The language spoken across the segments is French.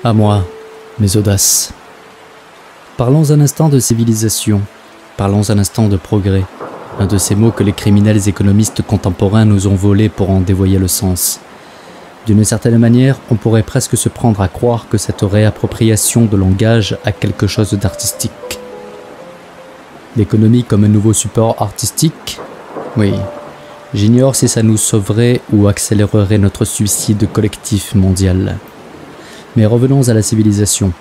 À moi, mes audaces. Parlons un instant de civilisation, parlons un instant de progrès, un de ces mots que les criminels économistes contemporains nous ont volés pour en dévoyer le sens. D'une certaine manière, on pourrait presque se prendre à croire que cette réappropriation de langage a quelque chose d'artistique. L'économie comme un nouveau support artistique ? Oui. J'ignore si ça nous sauverait ou accélérerait notre suicide collectif mondial. Mais revenons à la civilisation.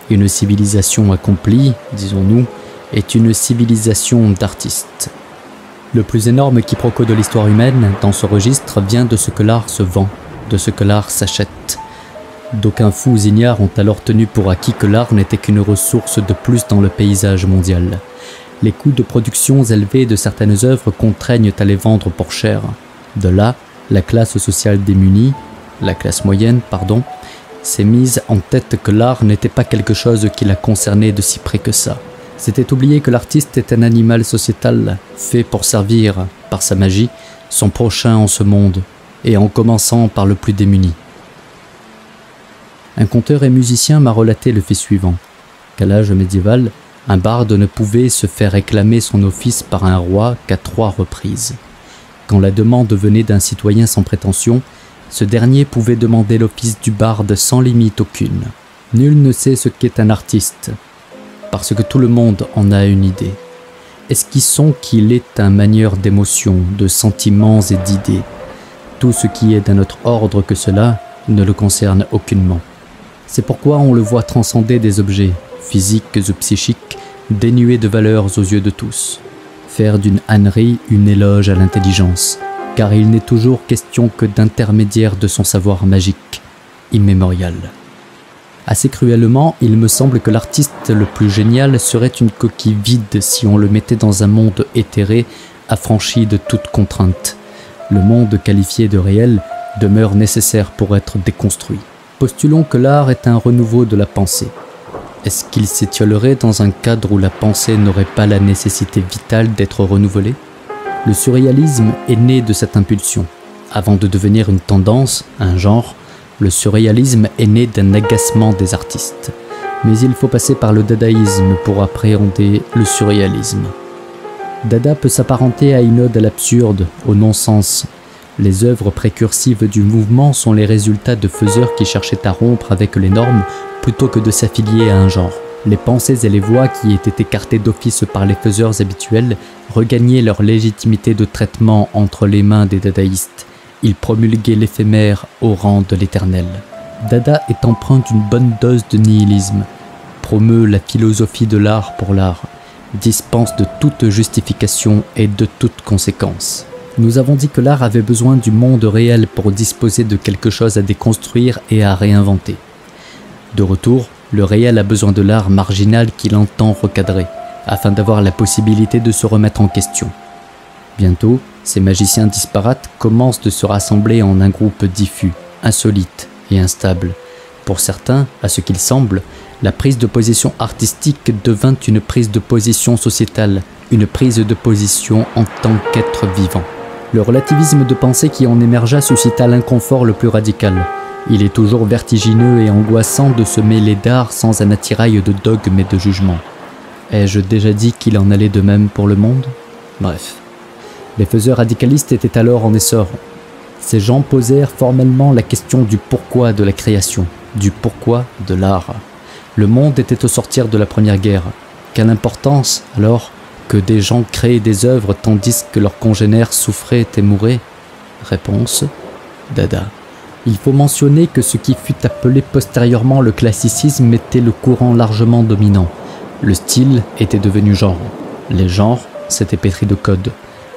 Une civilisation accomplie, disons-nous, est une civilisation d'artistes. Le plus énorme quiproquo de l'histoire humaine, dans ce registre, vient de ce que l'art se vend, de ce que l'art s'achète. D'aucuns fous ignares ont alors tenu pour acquis que l'art n'était qu'une ressource de plus dans le paysage mondial. Les coûts de production élevés de certaines œuvres contraignent à les vendre pour cher. De là, la classe sociale démunie, la classe moyenne, s'est mise en tête que l'art n'était pas quelque chose qui la concernait de si près que ça. C'était oublier que l'artiste est un animal sociétal, fait pour servir, par sa magie, son prochain en ce monde, et en commençant par le plus démuni. Un conteur et musicien m'a relaté le fait suivant, qu'à l'âge médiéval, un barde ne pouvait se faire réclamer son office par un roi qu'à 3 reprises. Quand la demande venait d'un citoyen sans prétention, ce dernier pouvait demander l'office du barde sans limite aucune. Nul ne sait ce qu'est un artiste, parce que tout le monde en a une idée. Esquissons qu'il est un manieur d'émotions, de sentiments et d'idées. Tout ce qui est d'un autre ordre que cela ne le concerne aucunement. C'est pourquoi on le voit transcender des objets, physiques ou psychiques, dénués de valeurs aux yeux de tous. Faire d'une ânerie une éloge à l'intelligence, car il n'est toujours question que d'intermédiaire de son savoir magique, immémorial. Assez cruellement, il me semble que l'artiste le plus génial serait une coquille vide si on le mettait dans un monde éthéré, affranchi de toute contrainte. Le monde qualifié de réel demeure nécessaire pour être déconstruit. Postulons que l'art est un renouveau de la pensée. Est-ce qu'il s'étiolerait dans un cadre où la pensée n'aurait pas la nécessité vitale d'être renouvelée ? Le surréalisme est né de cette impulsion. Avant de devenir une tendance, un genre, le surréalisme est né d'un agacement des artistes. Mais il faut passer par le dadaïsme pour appréhender le surréalisme. Dada peut s'apparenter à une ode à l'absurde, au non-sens. Les œuvres précursives du mouvement sont les résultats de faiseurs qui cherchaient à rompre avec les normes plutôt que de s'affilier à un genre. Les pensées et les voix qui étaient écartées d'office par les faiseurs habituels regagnaient leur légitimité de traitement entre les mains des dadaïstes. Ils promulguaient l'éphémère au rang de l'éternel. Dada est empreint d'une bonne dose de nihilisme, promeut la philosophie de l'art pour l'art, dispense de toute justification et de toute conséquence. Nous avons dit que l'art avait besoin du monde réel pour disposer de quelque chose à déconstruire et à réinventer. De retour, le réel a besoin de l'art marginal qu'il entend recadrer, afin d'avoir la possibilité de se remettre en question. Bientôt, ces magiciens disparates commencent de se rassembler en un groupe diffus, insolite et instable. Pour certains, à ce qu'il semble, la prise de position artistique devint une prise de position sociétale, une prise de position en tant qu'être vivant. Le relativisme de pensée qui en émergea suscita l'inconfort le plus radical. Il est toujours vertigineux et angoissant de se mêler d'art sans un attirail de dogme et de jugement. Ai-je déjà dit qu'il en allait de même pour le monde ? Bref. Les faiseurs radicalistes étaient alors en essor. Ces gens posèrent formellement la question du pourquoi de la création, du pourquoi de l'art. Le monde était au sortir de la Première Guerre. Quelle importance, alors, que des gens créent des œuvres tandis que leurs congénères souffraient et mouraient ? Réponse : Dada. Il faut mentionner que ce qui fut appelé postérieurement le classicisme était le courant largement dominant. Le style était devenu genre. Les genres s'étaient pétris de codes.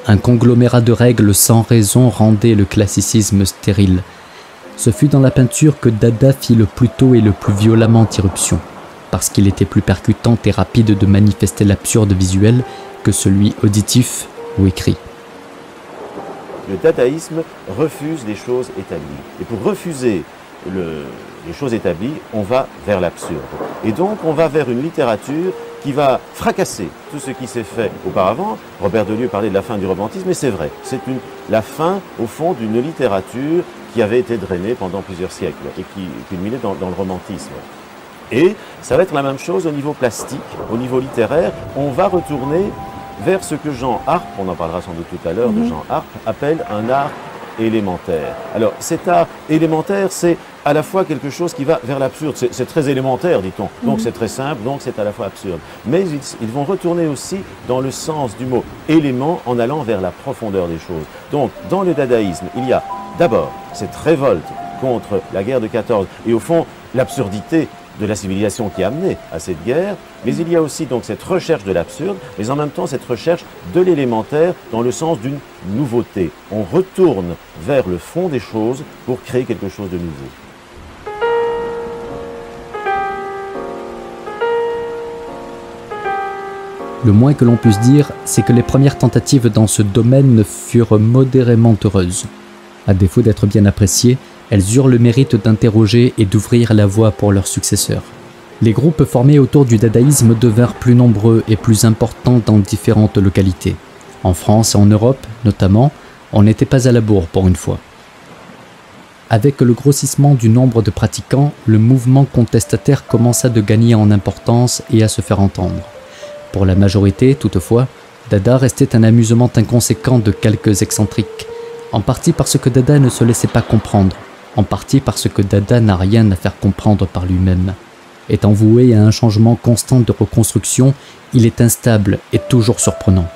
Un conglomérat de règles sans raison rendait le classicisme stérile. Ce fut dans la peinture que Dada fit le plus tôt et le plus violemment irruption, parce qu'il était plus percutant et rapide de manifester l'absurde visuel que celui auditif ou écrit. Le dadaïsme refuse les choses établies. Et pour refuser les choses établies, on va vers l'absurde. Et donc on va vers une littérature qui va fracasser tout ce qui s'est fait auparavant. Robert Dellieu parlait de la fin du romantisme, et c'est vrai. C'est la fin, au fond, d'une littérature qui avait été drainé pendant plusieurs siècles et qui culminait dans le romantisme. Et ça va être la même chose au niveau plastique, au niveau littéraire. On va retourner vers ce que Jean Arp, on en parlera sans doute tout à l'heure, de Jean Arp, appelle un art élémentaire. Alors cet art élémentaire, c'est à la fois quelque chose qui va vers l'absurde. C'est très élémentaire, dit-on. Donc c'est très simple, donc c'est à la fois absurde. Mais ils vont retourner aussi dans le sens du mot élément en allant vers la profondeur des choses. Donc dans le dadaïsme, il y a d'abord cette révolte contre la guerre de 14 et au fond l'absurdité de la civilisation qui a amené à cette guerre, mais il y a aussi donc cette recherche de l'absurde, mais en même temps cette recherche de l'élémentaire dans le sens d'une nouveauté. On retourne vers le fond des choses pour créer quelque chose de nouveau. Le moins que l'on puisse dire, c'est que les premières tentatives dans ce domaine furent modérément heureuses. À défaut d'être bien appréciées, elles eurent le mérite d'interroger et d'ouvrir la voie pour leurs successeurs. Les groupes formés autour du dadaïsme devinrent plus nombreux et plus importants dans différentes localités. En France et en Europe, notamment, on n'était pas à la bourre pour une fois. Avec le grossissement du nombre de pratiquants, le mouvement contestataire commença de gagner en importance et à se faire entendre. Pour la majorité, toutefois, Dada restait un amusement inconséquent de quelques excentriques, en partie parce que Dada ne se laissait pas comprendre, en partie parce que Dada n'a rien à faire comprendre par lui-même. Étant voué à un changement constant de reconstruction, il est instable et toujours surprenant.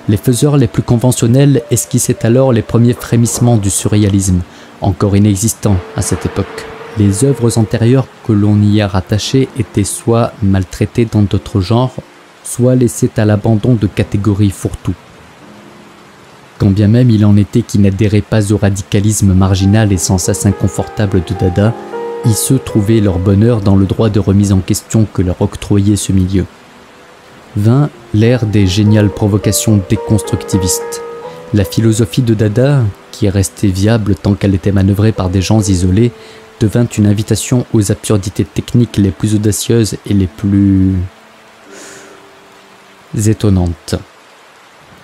Les faiseurs les plus conventionnels esquissaient alors les premiers frémissements du surréalisme, encore inexistant à cette époque. Les œuvres antérieures que l'on y a rattachées étaient soit maltraitées dans d'autres genres, soit laissées à l'abandon de catégories fourre-tout. Quand bien même il en était qui n'adhéraient pas au radicalisme marginal et sans sas inconfortable de Dada, ils se trouvaient leur bonheur dans le droit de remise en question que leur octroyait ce milieu. Vint l'ère des géniales provocations déconstructivistes. La philosophie de Dada, qui est restée viable tant qu'elle était manœuvrée par des gens isolés, devint une invitation aux absurdités techniques les plus audacieuses et les plus étonnantes.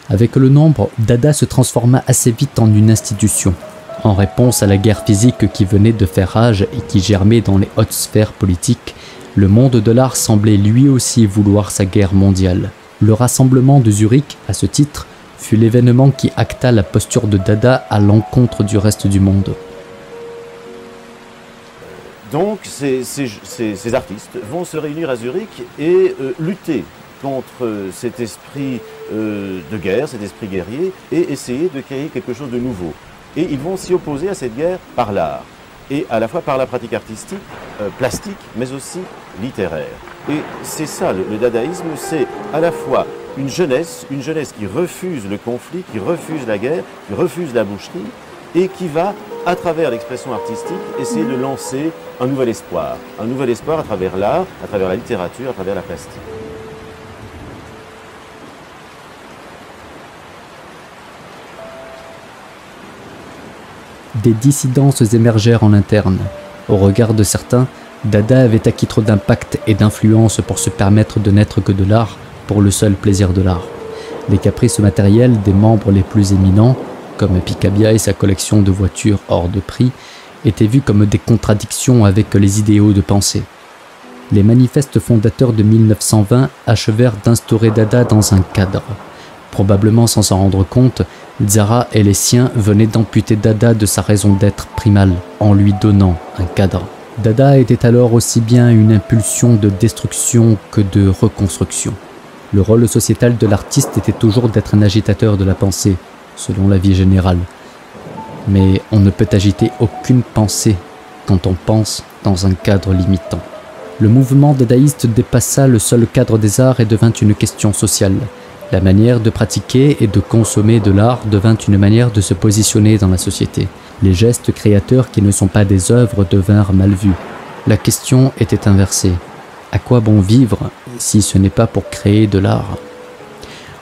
Avec le nombre, Dada se transforma assez vite en une institution, en réponse à la guerre physique qui venait de faire rage et qui germait dans les hautes sphères politiques. Le monde de l'art semblait lui aussi vouloir sa guerre mondiale. Le rassemblement de Zurich, à ce titre, fut l'événement qui acta la posture de Dada à l'encontre du reste du monde. Donc ces artistes vont se réunir à Zurich et lutter contre cet esprit de guerre, cet esprit guerrier, et essayer de créer quelque chose de nouveau. Et ils vont s'y opposer à cette guerre par l'art, et à la fois par la pratique artistique, plastique, mais aussi littéraire. Et c'est ça, le dadaïsme, c'est à la fois une jeunesse qui refuse le conflit, qui refuse la guerre, qui refuse la boucherie, et qui va, à travers l'expression artistique, essayer de lancer un nouvel espoir à travers l'art, à travers la littérature, à travers la plastique. Des dissidences émergèrent en interne. Au regard de certains, Dada avait acquis trop d'impact et d'influence pour se permettre de n'être que de l'art pour le seul plaisir de l'art. Les caprices matériels des membres les plus éminents, comme Picabia et sa collection de voitures hors de prix, étaient vus comme des contradictions avec les idéaux de pensée. Les manifestes fondateurs de 1920 achevèrent d'instaurer Dada dans un cadre. Probablement sans s'en rendre compte, Tzara et les siens venaient d'amputer Dada de sa raison d'être primale en lui donnant un cadre. Dada était alors aussi bien une impulsion de destruction que de reconstruction. Le rôle sociétal de l'artiste était toujours d'être un agitateur de la pensée, selon l'avis général. Mais on ne peut agiter aucune pensée quand on pense dans un cadre limitant. Le mouvement dadaïste dépassa le seul cadre des arts et devint une question sociale. La manière de pratiquer et de consommer de l'art devint une manière de se positionner dans la société. Les gestes créateurs qui ne sont pas des œuvres devinrent mal vus. La question était inversée. À quoi bon vivre si ce n'est pas pour créer de l'art ?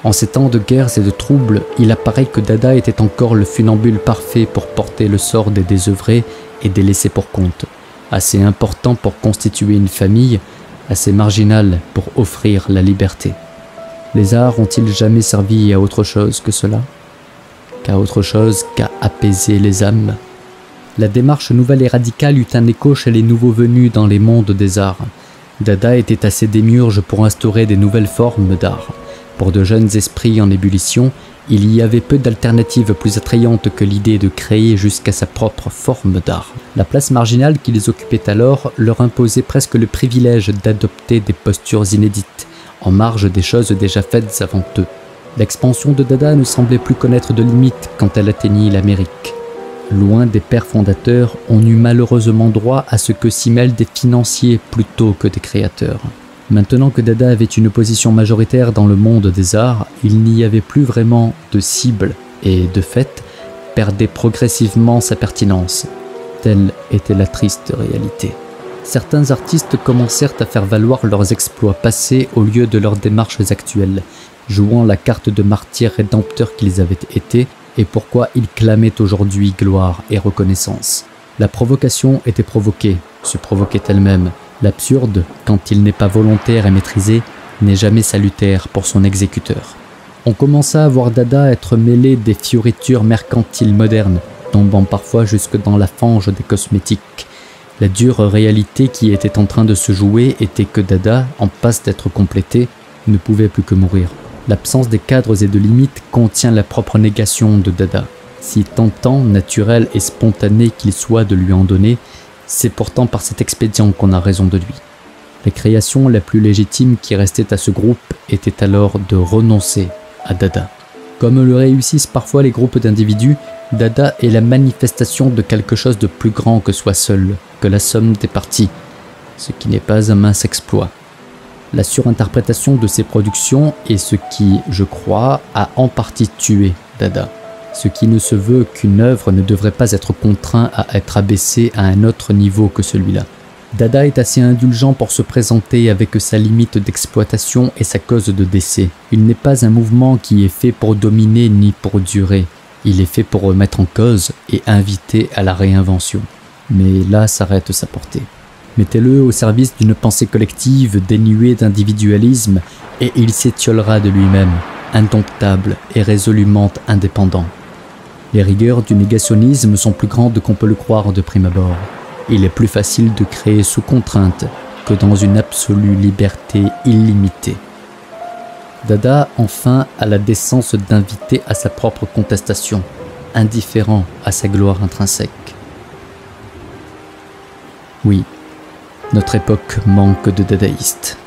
En ces temps de guerres et de troubles, il apparaît que Dada était encore le funambule parfait pour porter le sort des désœuvrés et des laissés pour compte. Assez important pour constituer une famille, assez marginal pour offrir la liberté. Les arts ont-ils jamais servi à autre chose que cela ? Qu'à autre chose qu'à apaiser les âmes ? La démarche nouvelle et radicale eut un écho chez les nouveaux venus dans les mondes des arts. Dada était assez démiurge pour instaurer des nouvelles formes d'art. Pour de jeunes esprits en ébullition, il y avait peu d'alternatives plus attrayantes que l'idée de créer jusqu'à sa propre forme d'art. La place marginale qu'ils occupaient alors leur imposait presque le privilège d'adopter des postures inédites, en marge des choses déjà faites avant eux. L'expansion de Dada ne semblait plus connaître de limites quand elle atteignit l'Amérique. Loin des pères fondateurs, on eut malheureusement droit à ce que s'y mêlent des financiers plutôt que des créateurs. Maintenant que Dada avait une position majoritaire dans le monde des arts, il n'y avait plus vraiment de cible et, de fait, perdait progressivement sa pertinence. Telle était la triste réalité. Certains artistes commencèrent à faire valoir leurs exploits passés au lieu de leurs démarches actuelles, jouant la carte de martyrs rédempteurs qu'ils avaient été et pourquoi ils clamaient aujourd'hui gloire et reconnaissance. La provocation était provoquée, se provoquait elle-même. L'absurde, quand il n'est pas volontaire et maîtrisé, n'est jamais salutaire pour son exécuteur. On commença à voir Dada être mêlé des fioritures mercantiles modernes, tombant parfois jusque dans la fange des cosmétiques. La dure réalité qui était en train de se jouer était que Dada, en passe d'être complété, ne pouvait plus que mourir. L'absence des cadres et de limites contient la propre négation de Dada. Si tentant, naturel et spontané qu'il soit de lui en donner, c'est pourtant par cet expédient qu'on a raison de lui. La création la plus légitime qui restait à ce groupe était alors de renoncer à Dada. Comme le réussissent parfois les groupes d'individus, Dada est la manifestation de quelque chose de plus grand que soi seul, que la somme des parties, ce qui n'est pas un mince exploit. La surinterprétation de ses productions est ce qui, je crois, a en partie tué Dada. Ce qui ne se veut qu'une œuvre ne devrait pas être contraint à être abaissée à un autre niveau que celui-là. Dada est assez indulgent pour se présenter avec sa limite d'exploitation et sa cause de décès. Il n'est pas un mouvement qui est fait pour dominer ni pour durer. Il est fait pour remettre en cause et inviter à la réinvention. Mais là s'arrête sa portée. Mettez-le au service d'une pensée collective dénuée d'individualisme et il s'étiolera de lui-même, indomptable et résolument indépendant. Les rigueurs du négationnisme sont plus grandes qu'on peut le croire de prime abord. Il est plus facile de créer sous contrainte que dans une absolue liberté illimitée. Dada, enfin, a la décence d'inviter à sa propre contestation, indifférent à sa gloire intrinsèque. Oui, notre époque manque de dadaïstes.